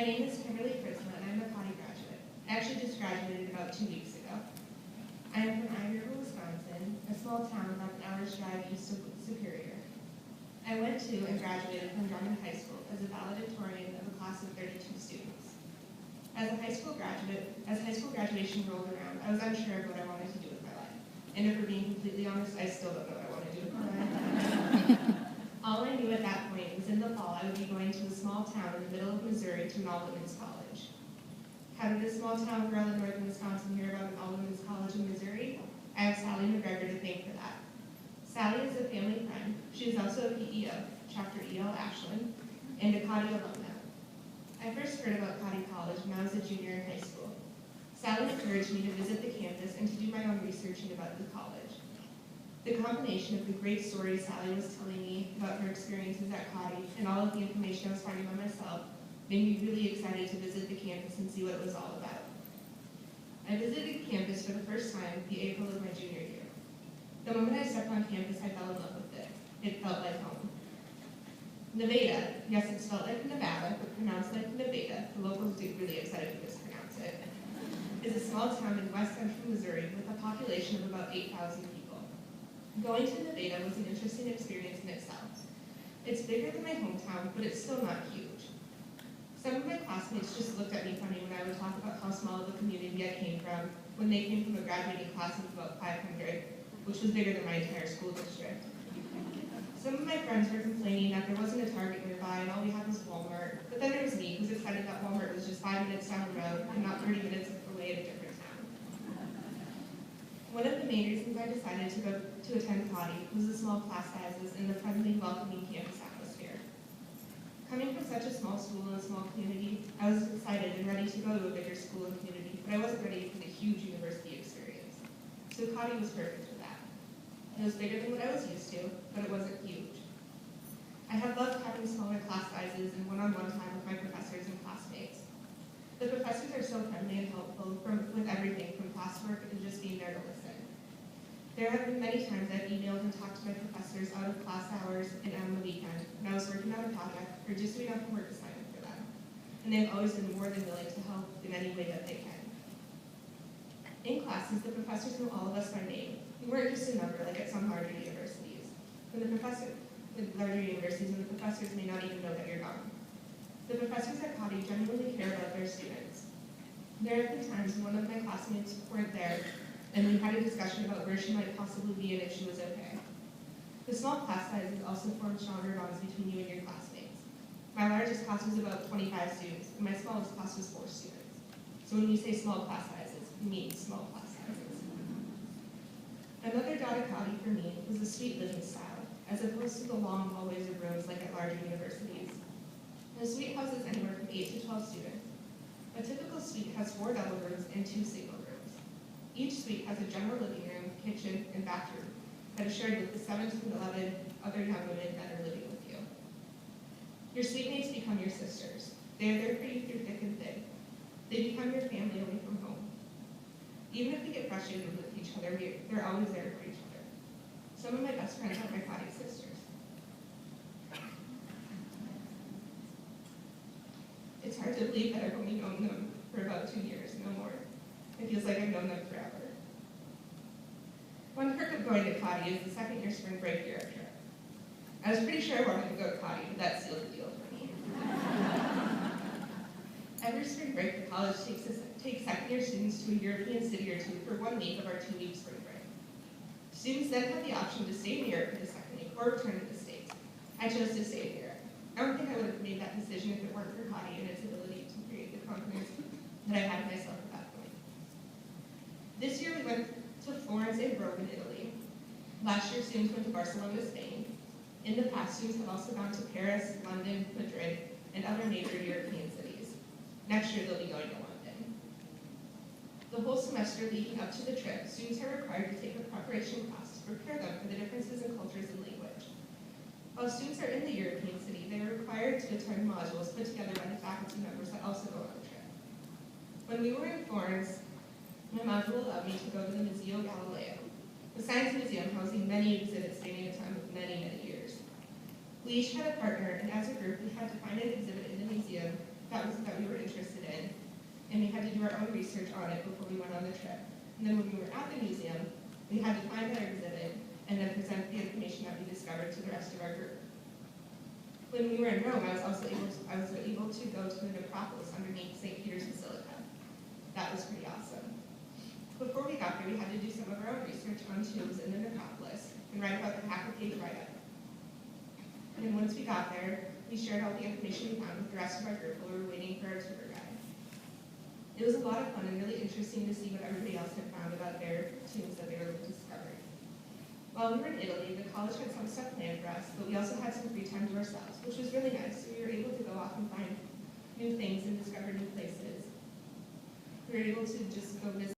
My name is Kimberly Prisma, and I'm a Cottey graduate. I actually just graduated about 2 weeks ago. I am from Iron River, Wisconsin, a small town about an hour's drive east of Superior. I went to and graduated from Drummond High School as a valedictorian of a class of 32 students. As high school graduation rolled around, I was unsure of what I wanted to do with my life. And if we're being completely honest, I still don't know what I want to do with my life. All I knew at that point was in the fall I would be going to a small town in the middle of Missouri to an all-women's college. How did a small town girl in northern Wisconsin hear about an all-women's college in Missouri? I have Sally McGregor to thank for that. Sally is a family friend. She is also a PE of Chapter EL Ashland and a Cottey alumna. I first heard about Cottey College when I was a junior in high school. Sally encouraged me to visit the campus and to do my own researching about the college. The combination of the great stories Sally was telling me about her experiences at Cottey and all of the information I was finding by myself made me really excited to visit the campus and see what it was all about. I visited campus for the first time the April of my junior year. The moment I stepped on campus, I fell in love with it. It felt like home. Nevada, yes, it's spelled like Nevada, but pronounced like Nevada, the locals get really excited to mispronounce it, is a small town in west central Missouri with a population of about 8,000 people. Going to Nevada was an interesting experience in itself. It's bigger than my hometown, but it's still not huge. Some of my classmates just looked at me funny when I would talk about how small of a community I came from when they came from a graduating class of about 500, which was bigger than my entire school district. Some of my friends were complaining that there wasn't a Target nearby and all we had was Walmart, but then there was me who was excited that Walmart was just 5 minutes down the road and not 30 minutes away at a different town. One of the main reasons I decided to attend Cottey was the small class sizes and the friendly, welcoming campus atmosphere. Coming from such a small school and a small community, I was excited and ready to go to a bigger school and community, but I wasn't ready for the huge university experience. So Cottey was perfect for that. It was bigger than what I was used to, but it wasn't huge. I have loved having smaller class sizes and one-on-one time with my professors and classmates. The professors are so friendly and helpful with everything from classwork and just being there to listen. There have been many times I've emailed and talked to my professors out of class hours and on the weekend when I was working on a project or just doing a homework assignment for them. And they've always been more than willing to help in any way that they can. In classes, the professors know all of us by name. We weren't just a number like at some larger universities. When the professors may not even know that you're gone. The professors at Cottey genuinely care about their students. There have been times when one of my classmates weren't there, and we had a discussion about where she might possibly be and if she was okay. The small class sizes also form stronger bonds between you and your classmates. My largest class was about 25 students, and my smallest class was 4 students. So when we say small class sizes, we mean small class sizes. Another dot of Cottey for me was the suite living style, as opposed to the long hallways of rooms like at larger universities. The suite houses anywhere from 8 to 12 students. A typical suite has 4 double rooms and 2 single rooms. Each suite has a general living room, kitchen, and bathroom that is shared with the 7 to 11 other young women that are living with you. Your suite mates become your sisters. They are there for you through thick and thin. They become your family away from home. Even if we get frustrated with each other, they're always there for each other. Some of my best friends are my Cottey sisters. It's hard to believe that I've only known them for about 2 years, no more. It feels like I've known them forever. One perk of going to Cottey is the second year spring break Europe trip. I was pretty sure I wanted to go to Cottey, but that sealed the deal for me. Every spring break, the college takes second-year students to a European city or two for 1 week of our 2-week spring break. Students then have the option to stay in Europe for the second week or return to the States. I chose to stay in Europe. I don't think I would have made that decision if it weren't for Cottey and its ability to create the confidence that I had in myself at that point. This year we went to Florence and Rome in Italy. Last year students went to Barcelona, Spain. In the past, students have also gone to Paris, London, Madrid, and other major European cities. Next year they'll be going to London. The whole semester leading up to the trip, students are required to take a preparation class to prepare them for the differences in cultures and language. While students are in the European city, they are required to attend modules put together by the faculty members that also go on the trip. When we were in Florence, my module allowed me to go to the Museo Galileo, the science museum housing many exhibits spanning a time of many, many years. We each had a partner, and as a group, we had to find an exhibit in the museum that we were interested in, and we had to do our own research on it before we went on the trip. And then when we were at the museum, we had to find our exhibit and then present the information that we discovered to the rest of our group. When we were in Rome, I was able to go to the necropolis underneath St. Peter's Basilica. That was pretty awesome. Before we got there, we had to do some of our own research on tombs in the necropolis and write about the half-page write-up. And then once we got there, we shared all the information we found with the rest of our group while we were waiting for our tour guide. It was a lot of fun and really interesting to see what everybody else had found about their tombs that they were discovering. While we were in Italy, the college had some stuff planned for us, but we also had some free time to ourselves, which was really nice. We were able to go off and find new things and discover new places. We were able to just go visit